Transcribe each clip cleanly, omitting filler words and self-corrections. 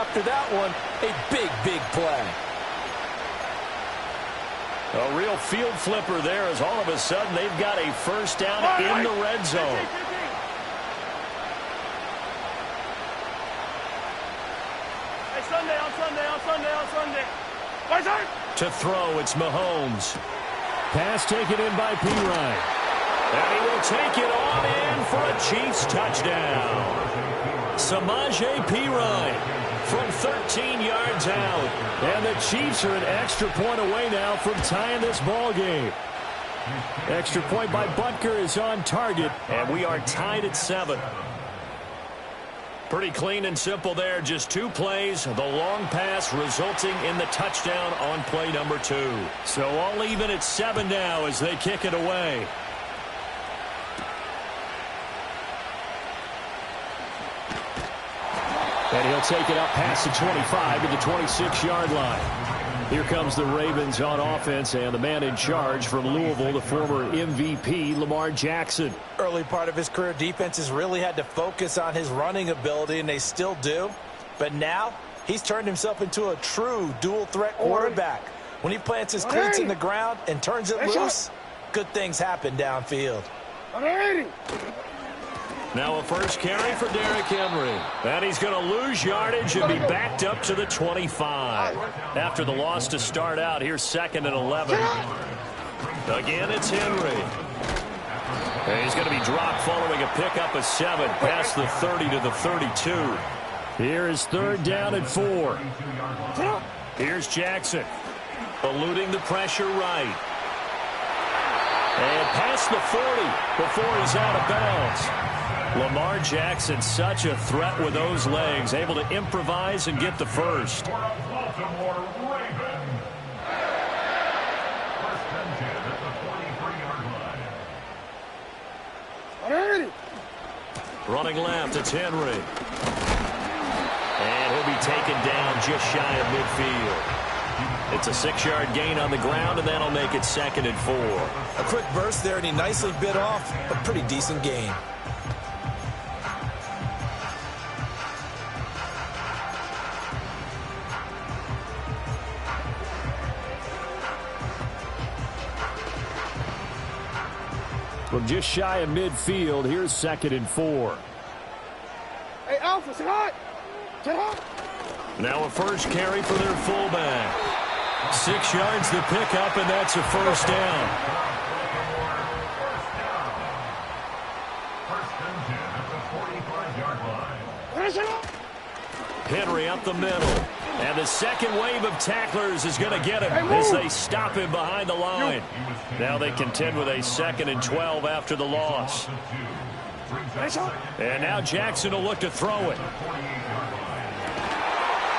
after that one, a big, big play. A real field flipper there as all of a sudden they've got a first down in the red zone. To throw, it's Mahomes. Pass taken in by Pirine. And he will take it on in for a Chiefs touchdown. Samaje Pirine from 13 yards out. And the Chiefs are an extra point away now from tying this ball game. Extra point by Butker is on target. And we are tied at 7. Pretty clean and simple there. Just 2 plays. The long pass resulting in the touchdown on play number 2. So all even at 7 now as they kick it away. And he'll take it up past the 25 to the 26-yard line. Here comes the Ravens on offense, and the man in charge from Louisville, the former MVP, Lamar Jackson. Early part of his career, defenses really had to focus on his running ability, and they still do. But now, he's turned himself into a true dual-threat quarterback. When he plants his cleats in the ground and turns it loose, good things happen downfield. Now a first carry for Derrick Henry. And he's going to lose yardage and be backed up to the 25. After the loss to start out, here's 2nd and 11. Again, it's Henry. And he's going to be dropped following a pickup of 7 past the 30 to the 32. Here is 3rd down and 4. Here's Jackson. Eluding the pressure right. And past the 40 before he's out of bounds. Lamar Jackson, such a threat with those legs, able to improvise and get the first. Running left, it's Henry. And he'll be taken down just shy of midfield. It's a 6-yard gain on the ground, and that'll make it 2nd and 4. A quick burst there, and he nicely bit off a pretty decent gain. From just shy of midfield, here's 2nd and 4. Hey, Alpha, sit hot. Sit hot. Now a first carry for their fullback. 6 yards to pick up, and that's a first down. Henry up the middle. And the second wave of tacklers is going to get him as they stop him behind the line. Now they contend with a 2nd and 12 after the loss. And now Jackson will look to throw it.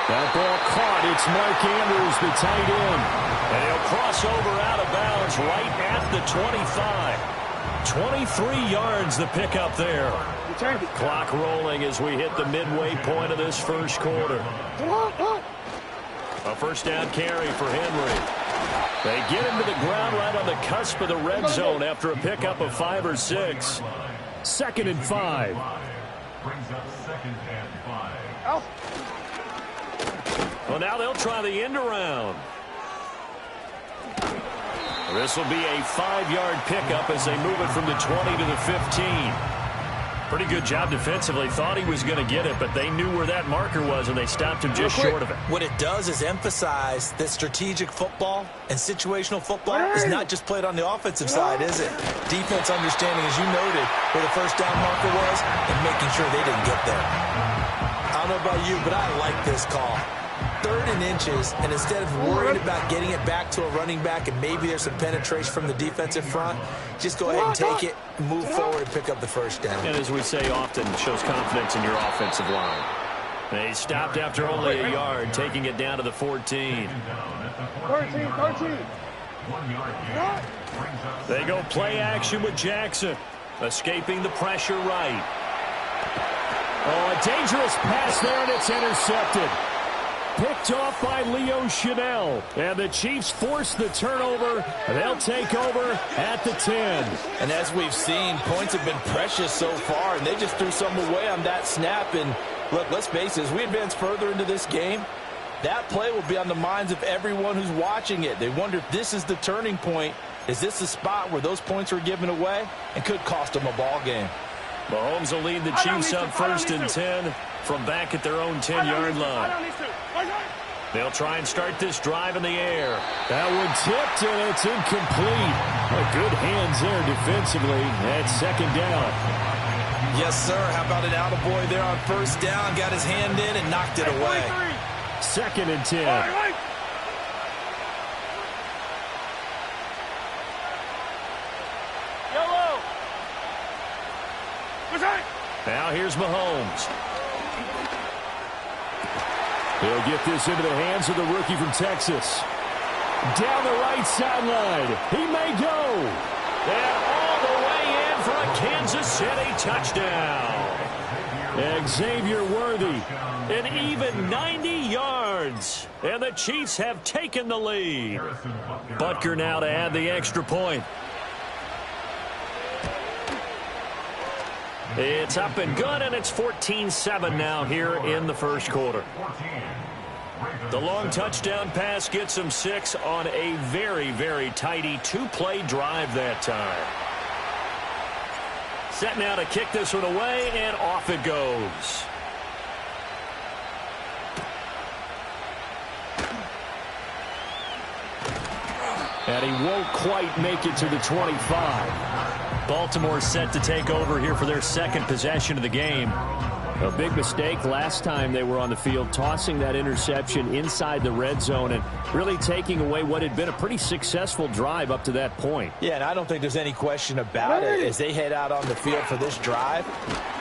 That ball caught. It's Mark Andrews, the tight end. And he'll cross over out of bounds right at the 25. 23 yards the pickup there. Clock rolling as we hit the midway point of this first quarter. A first down carry for Henry. They get him to the ground right on the cusp of the red zone after a pickup of 5 or 6. 2nd and 5. Well, now they'll try the end around. This will be a 5-yard pickup as they move it from the 20 to the 15. Pretty good job defensively. Thought he was going to get it, but they knew where that marker was, and they stopped him just short of it. What it does is emphasize that strategic football and situational football is not just played on the offensive side, is it? Defense understanding, as you noted, where the first down marker was and making sure they didn't get there. I don't know about you, but I like this call. 3rd and inches, and instead of worrying about getting it back to a running back and maybe there's some penetration from the defensive front, just go ahead and take it, move forward, and pick up the first down. And as we say often, it shows confidence in your offensive line. They stopped after only a yard, taking it down to the 14. 13. They go play action with Jackson, escaping the pressure right. Oh, a dangerous pass there, and it's intercepted. Picked off by Leo Chanel. And the Chiefs force the turnover. They'll take over at the 10. And as we've seen, points have been precious so far, and they just threw some away on that snap. And Look, let's face it, as we advance further into this game, that play will be on the minds of everyone who's watching it. They wonder if this is the turning point. Is this the spot where those points were given away and could cost them a ball game? Mahomes will lead the Chiefs up 1st and 10 from back at their own 10-yard line. They'll try and start this drive in the air. That one tipped, and it's incomplete. Good hands there defensively at 2nd down. Yes, sir. How about an attaboy there on 1st down? Got his hand in and knocked it away. 2nd and 10. Yellow. Now here's Mahomes. He'll get this into the hands of the rookie from Texas. Down the right sideline. He may go. And all the way in for a Kansas City touchdown. Xavier Worthy. An even 90 yards. And the Chiefs have taken the lead. Butker now to add the extra point. It's up and good, and it's 14-7 now here in the 1st quarter. The long touchdown pass gets them 6 on a very, very tidy 2-play drive that time. Set now to kick this one away, and off it goes. And he won't quite make it to the 25. Baltimore set to take over here for their 2nd possession of the game. A big mistake last time they were on the field, tossing that interception inside the red zone and really taking away what had been a pretty successful drive up to that point. Yeah, and I don't think there's any question about it. As they head out on the field for this drive,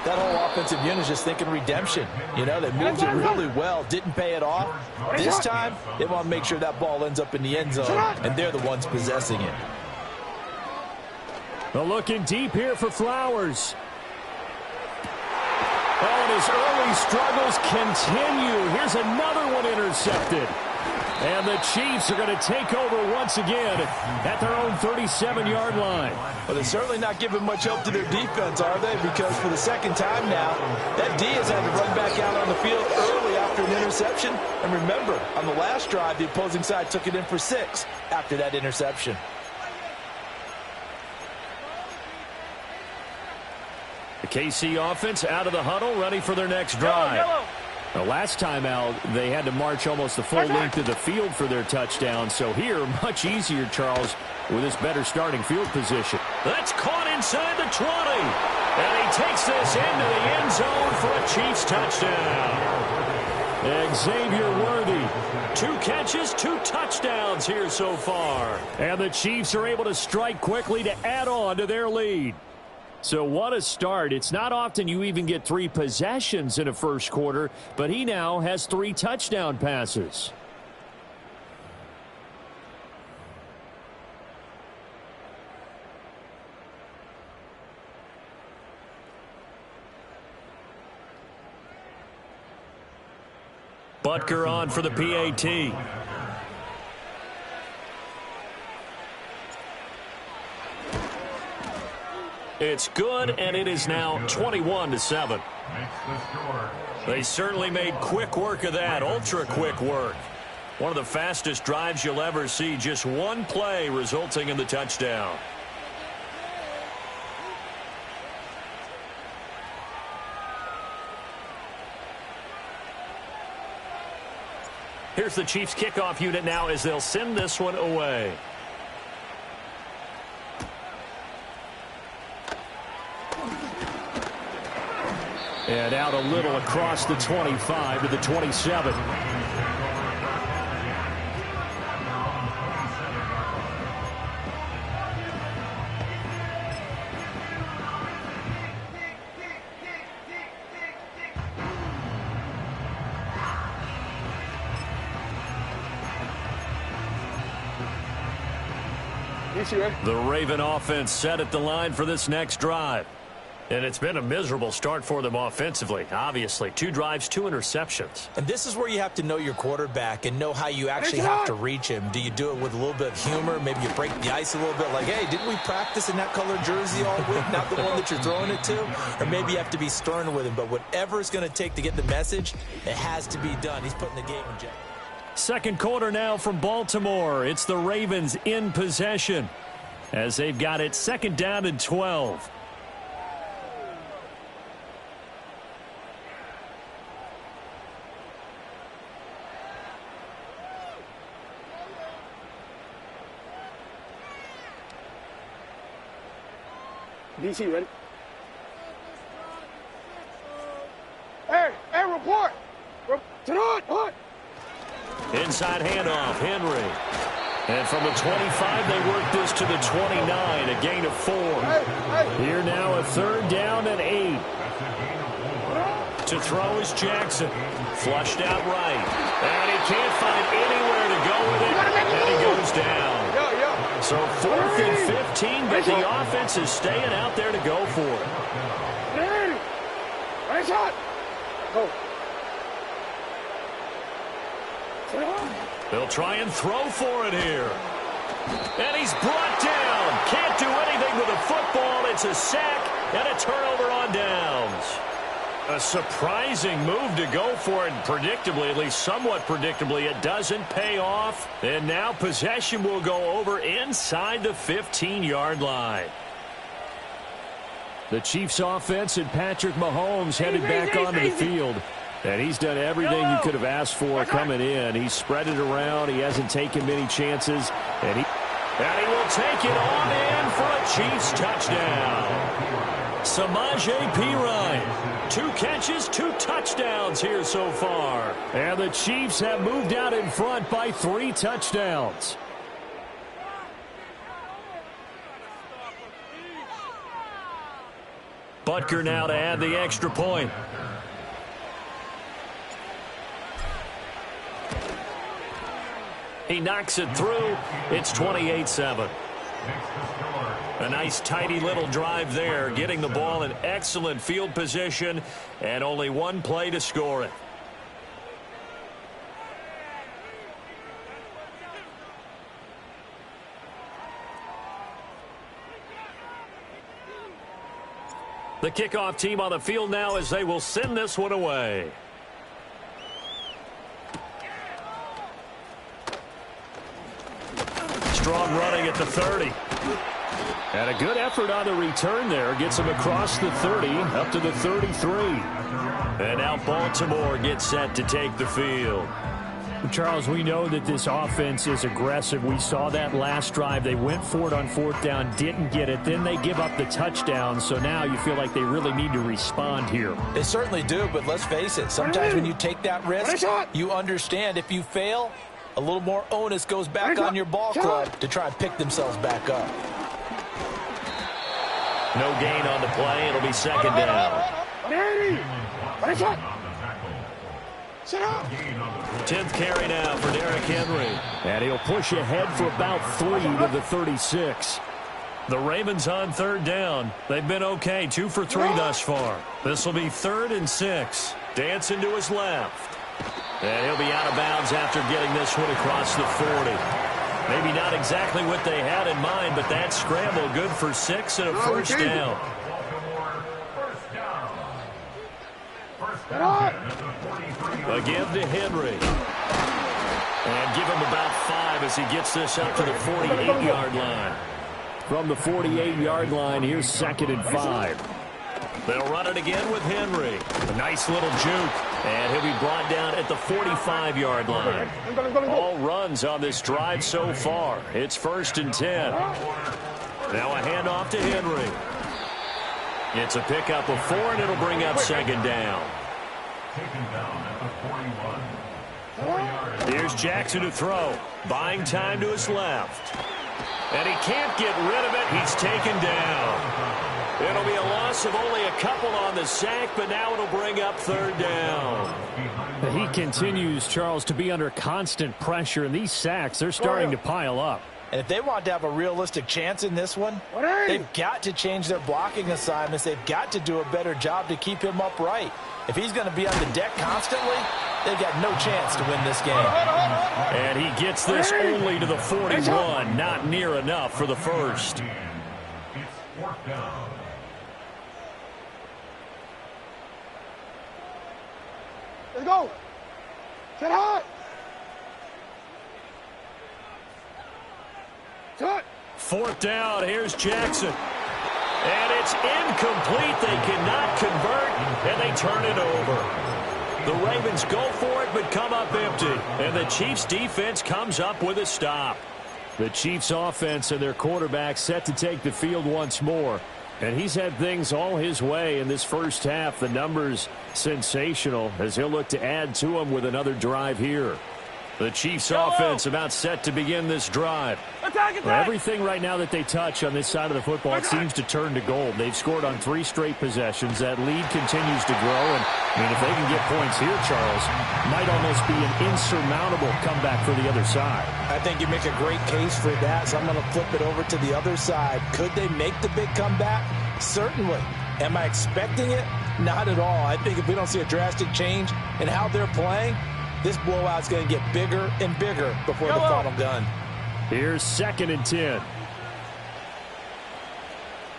that whole offensive unit is just thinking redemption. You know, they moved it really well, didn't pay it off. This time, they want to make sure that ball ends up in the end zone, and they're the ones possessing it. Well, looking deep here for Flowers. Oh, and his early struggles continue. Here's another one intercepted. And the Chiefs are going to take over once again at their own 37-yard line. Well, they're certainly not giving much help to their defense, are they? Because for the 2nd time now, that D has had to run back out on the field early after an interception. And remember, on the last drive, the opposing side took it in for 6 after that interception. The KC offense out of the huddle, ready for their next drive. Yellow. The last time out, they had to march almost the full length of the field for their touchdown. So here, much easier, Charles, with this better starting field position. That's caught inside the 20. And he takes this into the end zone for a Chiefs touchdown. Xavier Worthy. 2 catches, 2 touchdowns here so far. And the Chiefs are able to strike quickly to add on to their lead. So what a start. It's not often you even get 3 possessions in a 1st quarter, but he now has 3 touchdown passes. Butker on for the PAT. It's good, and it is now 21-7. They certainly made quick work of that, ultra-quick work. One of the fastest drives you'll ever see, just 1 play resulting in the touchdown. Here's the Chiefs kickoff unit now as they'll send this one away. And out a little across the 25 to the 27. The Raven offense set at the line for this next drive. And it's been a miserable start for them offensively, obviously. 2 drives, 2 interceptions. And this is where you have to know your quarterback and know how you actually have to reach him. Do you do it with a little bit of humor? Maybe you break the ice a little bit like, hey, didn't we practice in that colored jersey all week, not the one that you're throwing it to? Or maybe you have to be stern with him. But whatever it's going to take to get the message, it has to be done. He's putting the game in jeopardy. Second quarter now from Baltimore. It's the Ravens in possession as they've got it 2nd down and 12. DC, ready? Hey, report! To the hood! Inside handoff, Henry. And from the 25, they work this to the 29, a gain of 4. Here now a 3rd down and 8. To throw is Jackson. Flushed out right. And he can't find anywhere to go with it. And he goes down. So 4th and 15, but the offense is staying out there to go for it. Nice shot! Go. They'll try and throw for it here. And he's brought down. Can't do anything with the football. It's a sack and a turnover on downs. A surprising move to go for it. Predictably, at least somewhat predictably, it doesn't pay off. And now possession will go over inside the 15-yard line. The Chiefs offense and Patrick Mahomes headed back onto the field. And he's done everything you could have asked for coming in. He's spread it around. He hasn't taken many chances. And he will take it on in for a Chiefs touchdown. Samaje Perine. 2 catches, 2 touchdowns here so far. And the Chiefs have moved out in front by 3 touchdowns. Butker now to add the extra point. He knocks it through. It's 28-7. A nice, tidy little drive there, getting the ball in excellent field position, and only 1 play to score it. The kickoff team on the field now as they will send this one away. Strong running at the 30. And a good effort on the return there. Gets him across the 30, up to the 33. And now Baltimore gets set to take the field. Charles, we know that this offense is aggressive. We saw that last drive. They went for it on 4th down, didn't get it. Then they give up the touchdown. So now you feel like they really need to respond here. They certainly do, but let's face it. Sometimes when you take that risk, you understand if you fail, a little more onus goes back on your ball club to try and pick themselves back up. No gain on the play. It'll be 2nd down. 10th carry now for Derrick Henry. And he'll push ahead for about 3 to the 36. The Ravens on 3rd down. They've been okay, 2 for 3 thus far. This will be 3rd and 6. Dancing to his left. And he'll be out of bounds after getting this one across the 40. Maybe not exactly what they had in mind, but that scramble good for 6 and a 1st down. A give to Henry. And give him about 5 as he gets this up to the 48-yard line. From the 48-yard line, here's 2nd and 5. They'll run it again with Henry. A nice little juke. And he'll be brought down at the 45-yard line. All runs on this drive so far. It's 1st and 10. Now a handoff to Henry. It's a pickup of 4, and it'll bring up 2nd down. Here's Jackson to throw. Buying time to his left. And he can't get rid of it. He's taken down. It'll be a loss of only a couple on the sack, but now it'll bring up 3rd down. He continues, Charles, to be under constant pressure, and these sacks, they're starting to pile up. And if they want to have a realistic chance in this one, they've got to change their blocking assignments. They've got to do a better job to keep him upright. If he's going to be on the deck constantly, they've got no chance to win this game. And he gets this only to the 41. Not near enough for the first. It's fourth down. Let's go. Set hot. Set. Fourth down. Here's Jackson. And it's incomplete. They cannot convert, and they turn it over. The Ravens go for it, but come up empty. And the Chiefs' defense comes up with a stop. The Chiefs' offense and their quarterback set to take the field once more. And he's had things all his way in this first half. The numbers sensational as he'll look to add to them with another drive here. The Chiefs' offense about set to begin this drive. Well, everything right now that they touch on this side of the football seems to turn to gold. They've scored on 3 straight possessions. That lead continues to grow. And, I mean, if they can get points here, Charles, might almost be an insurmountable comeback for the other side. I think you make a great case for that, so I'm going to flip it over to the other side. Could they make the big comeback? Certainly. Am I expecting it? Not at all. I think if we don't see a drastic change in how they're playing, this blowout's going to get bigger and bigger before the final gun. Here's 2nd and 10.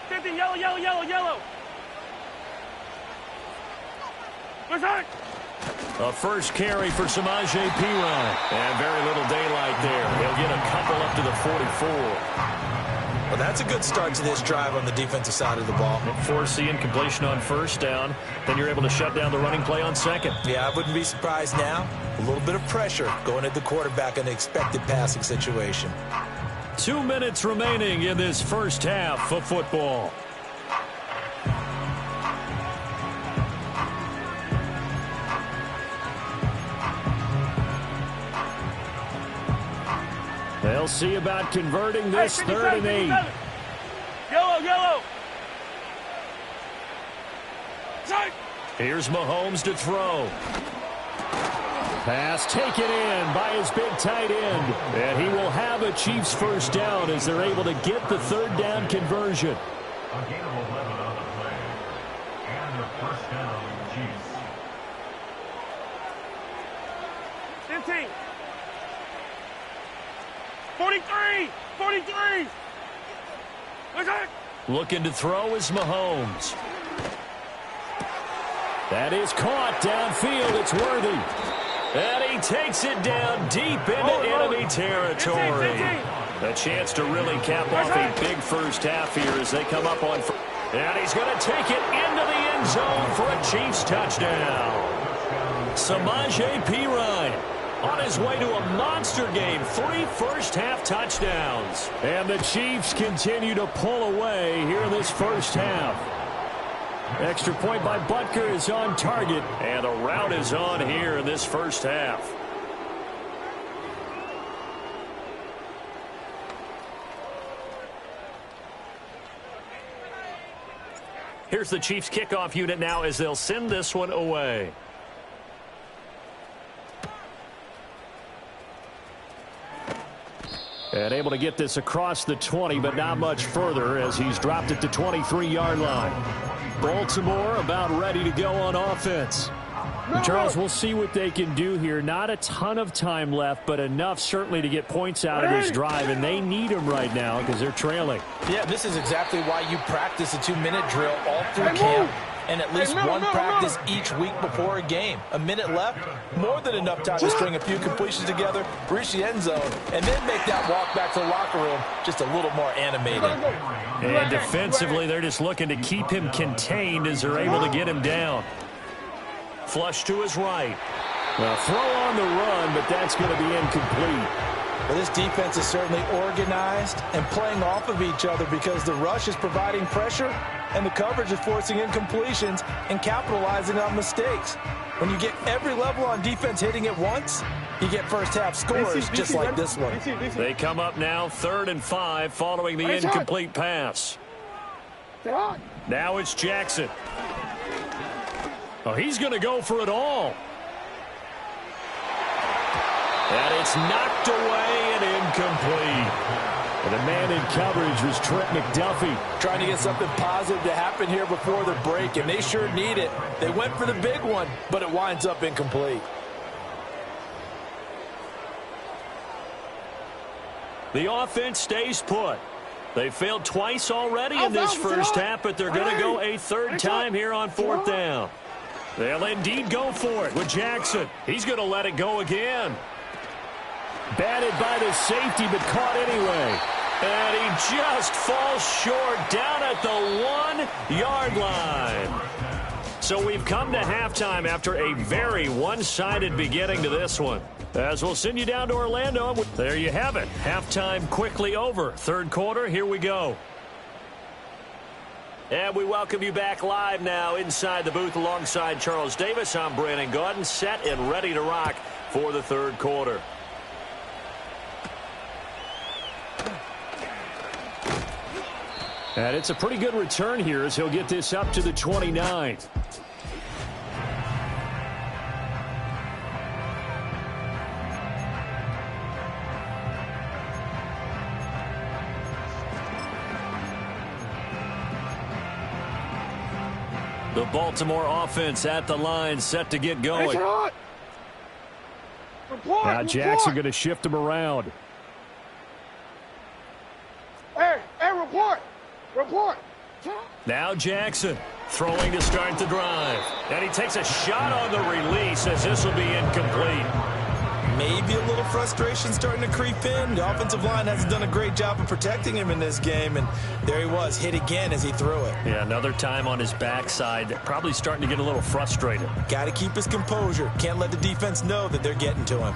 50, yellow, yellow, yellow, yellow. What's that? A first carry for Samaje Perine. And very little daylight there. He'll get a couple up to the 44. Well, that's a good start to this drive on the defensive side of the ball. Force the incompletion on first down. Then you're able to shut down the running play on second. Yeah, I wouldn't be surprised now. A little bit of pressure going at the quarterback in the expected passing situation. 2 minutes remaining in this first half of football. They'll see about converting this 3rd and 8. Yellow, yellow. Here's Mahomes to throw. Pass taken in by his big tight end. And he will have a Chiefs first down as they're able to get the 3rd down conversion. A gain of 11 on the play. And a first down, Chiefs. 15. 43. 43. What's that? Looking to throw is Mahomes. That is caught downfield. It's Worthy. And he takes it down deep into enemy territory. A chance to really cap off a big first half here as they come up on. And he's going to take it into the end zone for a Chiefs touchdown. Samaje Perine on his way to a monster game. 3 first-half touchdowns. And the Chiefs continue to pull away here in this first half. Extra point by Butker is on target. And a rout is on here in this first half. Here's the Chiefs kickoff unit now as they'll send this one away. And able to get this across the 20, but not much further as he's dropped it to 23-yard line. Baltimore about ready to go on offense. Charles, we'll see what they can do here. Not a ton of time left, but enough certainly to get points out of this drive, and they need them right now because they're trailing. Yeah, this is exactly why you practice a 2-minute drill all through camp and at least one practice each week before a game. A minute left, more than enough time to string a few completions together, reach the end zone, and then make that walk back to the locker room just a little more animated. And defensively, they're just looking to keep him contained as they're able to get him down. Flush to his right. Well, throw on the run, but that's going to be incomplete. Well, this defense is certainly organized and playing off of each other because the rush is providing pressure and the coverage is forcing incompletions and capitalizing on mistakes. When you get every level on defense hitting at once, you get first-half scores just like this one. They come up now 3rd and 5 following the incomplete pass. Now it's Jackson. Oh, he's going to go for it all. And it's knocked away and incomplete. And the man in coverage was Trent McDuffie. Trying to get something positive to happen here before the break, and they sure need it. They went for the big one, but it winds up incomplete. The offense stays put. They failed twice already in this first half, but they're going to go a third time here on fourth down. They'll indeed go for it with Jackson. He's going to let it go again. Batted by the safety, but caught anyway. And he just falls short down at the 1-yard line. So we've come to halftime after a very one-sided beginning to this one. As we'll send you down to Orlando. There you have it. Halftime quickly over. Third quarter, here we go. And we welcome you back live now inside the booth alongside Charles Davis. I'm Brandon Gaudin, set and ready to rock for the third quarter. And it's a pretty good return here as he'll get this up to the 29. The Baltimore offense at the line, set to get going. Now Jackson going to shift him around. Hey, report. Now Jackson throwing to start the drive. And he takes a shot on the release as this will be incomplete. Maybe a little frustration starting to creep in. The offensive line hasn't done a great job of protecting him in this game, and there he was, hit again as he threw it. Yeah, another time on his backside, probably starting to get a little frustrated. Got to keep his composure. Can't let the defense know that they're getting to him.